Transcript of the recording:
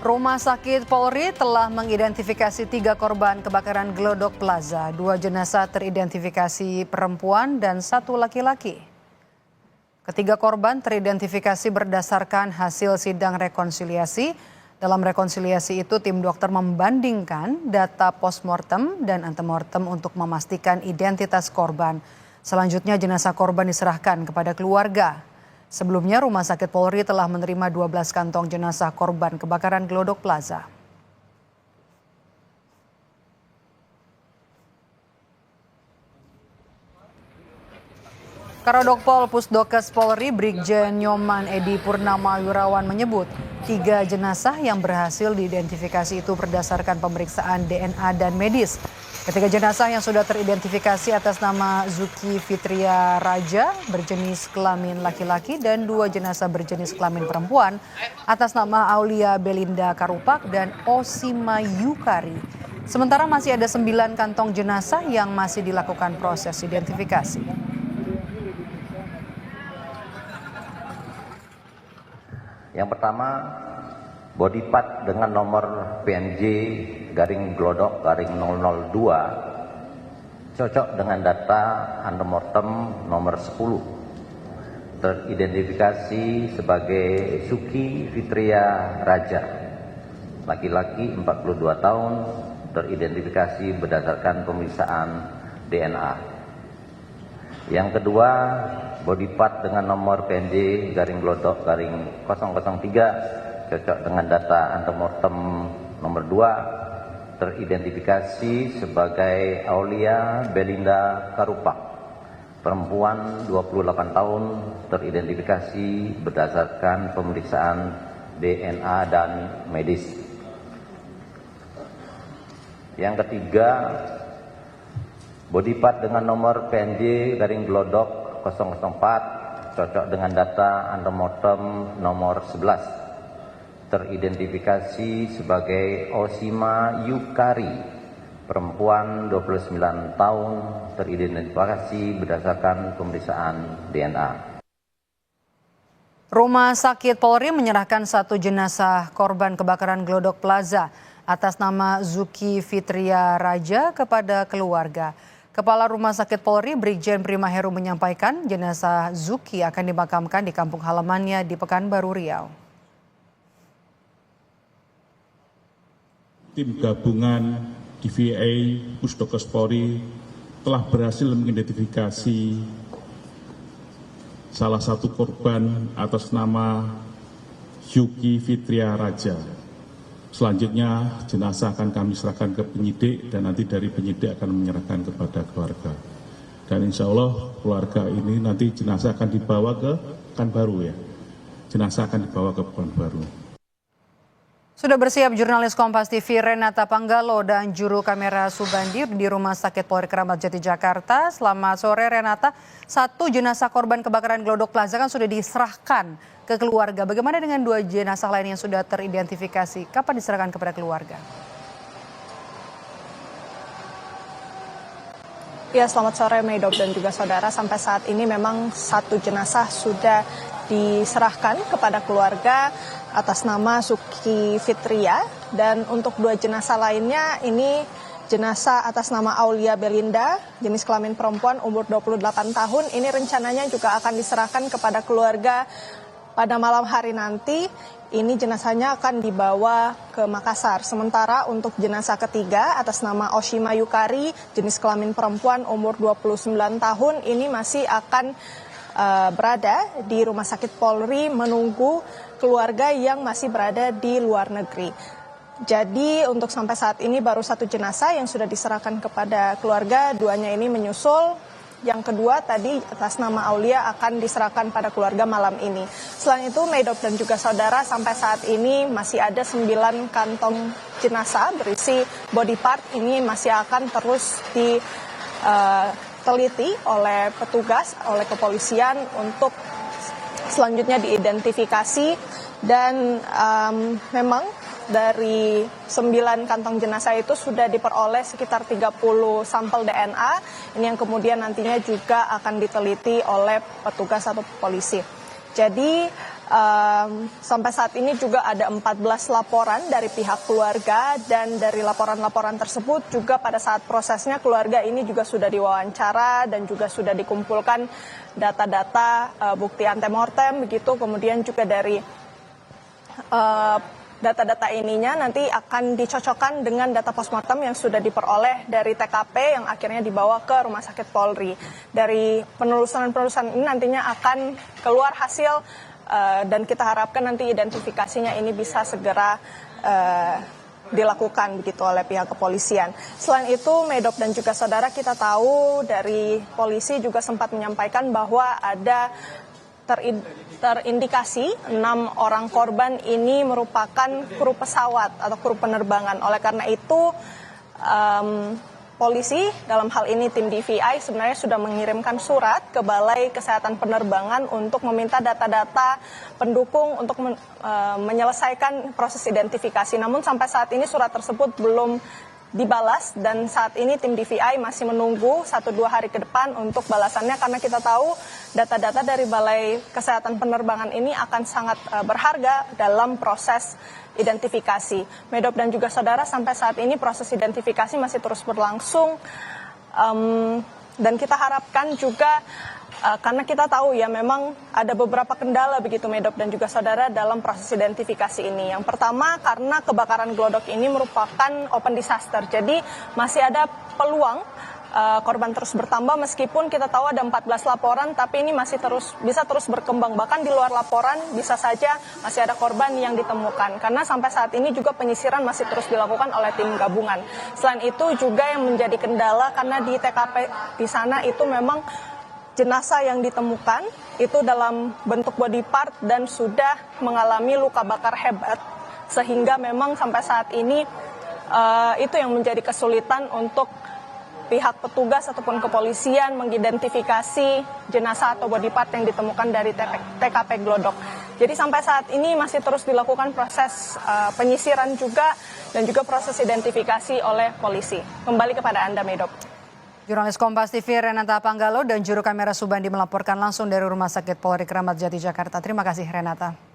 Rumah Sakit Polri telah mengidentifikasi 3 korban kebakaran Glodok Plaza. 2 jenazah teridentifikasi perempuan dan 1 laki-laki. Ketiga korban teridentifikasi berdasarkan hasil sidang rekonsiliasi. Dalam rekonsiliasi itu, tim dokter membandingkan data postmortem dan antemortem untuk memastikan identitas korban. Selanjutnya jenazah korban diserahkan kepada keluarga. Sebelumnya Rumah Sakit Polri telah menerima 12 kantong jenazah korban kebakaran Glodok Plaza. Karodokpol Pusdokes Polri Brigjen Nyoman Edi Purnama Wirawan menyebut 3 jenazah yang berhasil diidentifikasi itu berdasarkan pemeriksaan DNA dan medis. Ketiga jenazah yang sudah teridentifikasi atas nama Zuki Fitria Raja berjenis kelamin laki-laki dan 2 jenazah berjenis kelamin perempuan atas nama Aulia Belinda Karupak dan Osima Yukari. Sementara masih ada 9 kantong jenazah yang masih dilakukan proses identifikasi. Yang pertama, body part dengan nomor PNJ garing Glodok garing 002 cocok dengan data antemortem nomor 10. Teridentifikasi sebagai Suki Fitria Raja, laki-laki 42 tahun, teridentifikasi berdasarkan pemeriksaan DNA. Yang kedua, body part dengan nomor PNJ garing Glodok garing 003 cocok dengan data antemortem nomor 2, teridentifikasi sebagai Aulia Belinda Karupak, perempuan 28 tahun, teridentifikasi berdasarkan pemeriksaan DNA dan medis. Yang ketiga, body part dengan nomor PNJ garing Glodok 004 cocok dengan data antemortem nomor 11. Teridentifikasi sebagai Osima Yukari, perempuan 29 tahun, teridentifikasi berdasarkan pemeriksaan DNA. Rumah Sakit Polri menyerahkan 1 jenazah korban kebakaran Glodok Plaza atas nama Zuki Fitria Raja kepada keluarga. Kepala Rumah Sakit Polri Brigjen Prima Heru menyampaikan jenazah Zuki akan dimakamkan di kampung halamannya di Pekanbaru Riau. Tim gabungan DVA Pusdokes Polri telah berhasil mengidentifikasi salah satu korban atas nama Zuki Fitria Raja. Selanjutnya jenazah akan kami serahkan ke penyidik dan nanti dari penyidik akan menyerahkan kepada keluarga. Dan insya Allah keluarga ini nanti jenazah akan dibawa ke Pekanbaru ya. Jenazah akan dibawa ke Pekanbaru. Sudah bersiap jurnalis Kompas TV Renata Panggalo dan juru kamera Subandi di Rumah Sakit Polri Kramat Jati Jakarta. Selamat sore Renata. 1 jenazah korban kebakaran Glodok Plaza kan sudah diserahkan ke keluarga. Bagaimana dengan 2 jenazah lain yang sudah teridentifikasi? Kapan diserahkan kepada keluarga? Ya, selamat sore Maidop dan juga saudara. Sampai saat ini memang 1 jenazah sudah diserahkan kepada keluarga atas nama Suki Fitria, dan untuk 2 jenazah lainnya ini jenazah atas nama Aulia Belinda, jenis kelamin perempuan, umur 28 tahun. Ini rencananya juga akan diserahkan kepada keluarga pada malam hari nanti. Ini jenazahnya akan dibawa ke Makassar. Sementara untuk jenazah ketiga atas nama Osima Yukari, jenis kelamin perempuan, umur 29 tahun, ini masih akan berada di Rumah Sakit Polri menunggu keluarga yang masih berada di luar negeri. Jadi untuk sampai saat ini baru 1 jenazah yang sudah diserahkan kepada keluarga, 2-nya ini menyusul. Yang kedua tadi atas nama Aulia akan diserahkan pada keluarga malam ini. Selain itu Maidop dan juga saudara, sampai saat ini masih ada 9 kantong jenazah berisi body part. Ini masih akan terus teliti oleh petugas, oleh kepolisian untuk selanjutnya diidentifikasi. Dan memang dari 9 kantong jenazah itu sudah diperoleh sekitar 30 sampel DNA. Ini yang kemudian nantinya juga akan diteliti oleh petugas atau polisi. Jadi Sampai saat ini juga ada 14 laporan dari pihak keluarga, dan dari laporan-laporan tersebut juga pada saat prosesnya keluarga ini juga sudah diwawancara dan juga sudah dikumpulkan data-data bukti antemortem begitu, kemudian juga dari data-data ininya nanti akan dicocokkan dengan data postmortem yang sudah diperoleh dari TKP yang akhirnya dibawa ke Rumah Sakit Polri. Dari penelusuran-penelusuran ini nantinya akan keluar hasil dan kita harapkan nanti identifikasinya ini bisa segera dilakukan begitu oleh pihak kepolisian. Selain itu, Medok dan juga saudara, kita tahu dari polisi juga sempat menyampaikan bahwa ada terindikasi 6 orang korban ini merupakan kru pesawat atau kru penerbangan. Oleh karena itu, polisi dalam hal ini tim DVI sebenarnya sudah mengirimkan surat ke Balai Kesehatan Penerbangan untuk meminta data-data pendukung untuk menyelesaikan proses identifikasi. Namun sampai saat ini surat tersebut belum dibalas, dan saat ini tim DVI masih menunggu 1-2 hari ke depan untuk balasannya, karena kita tahu data-data dari Balai Kesehatan Penerbangan ini akan sangat berharga dalam proses identifikasi. Medok dan juga saudara, sampai saat ini proses identifikasi masih terus berlangsung, dan kita harapkan juga karena kita tahu ya memang ada beberapa kendala begitu Medok dan juga saudara dalam proses identifikasi ini. Yang pertama, karena kebakaran glodok ini merupakan open disaster, jadi masih ada peluang korban terus bertambah, meskipun kita tahu ada 14 laporan, tapi ini masih bisa terus berkembang. Bahkan di luar laporan bisa saja masih ada korban yang ditemukan, karena sampai saat ini juga penyisiran masih terus dilakukan oleh tim gabungan. Selain itu juga yang menjadi kendala, karena di TKP di sana itu memang jenazah yang ditemukan itu dalam bentuk body part dan sudah mengalami luka bakar hebat, sehingga memang sampai saat ini itu yang menjadi kesulitan untuk pihak petugas ataupun kepolisian mengidentifikasi jenazah atau body part yang ditemukan dari TKP Glodok. Jadi sampai saat ini masih terus dilakukan proses penyisiran juga dan juga proses identifikasi oleh polisi. Kembali kepada Anda, Medok. Jurnalis Kompas TV Renata Panggalo dan juru kamera Subandi melaporkan langsung dari Rumah Sakit Polri Kramat Jati, Jakarta. Terima kasih, Renata.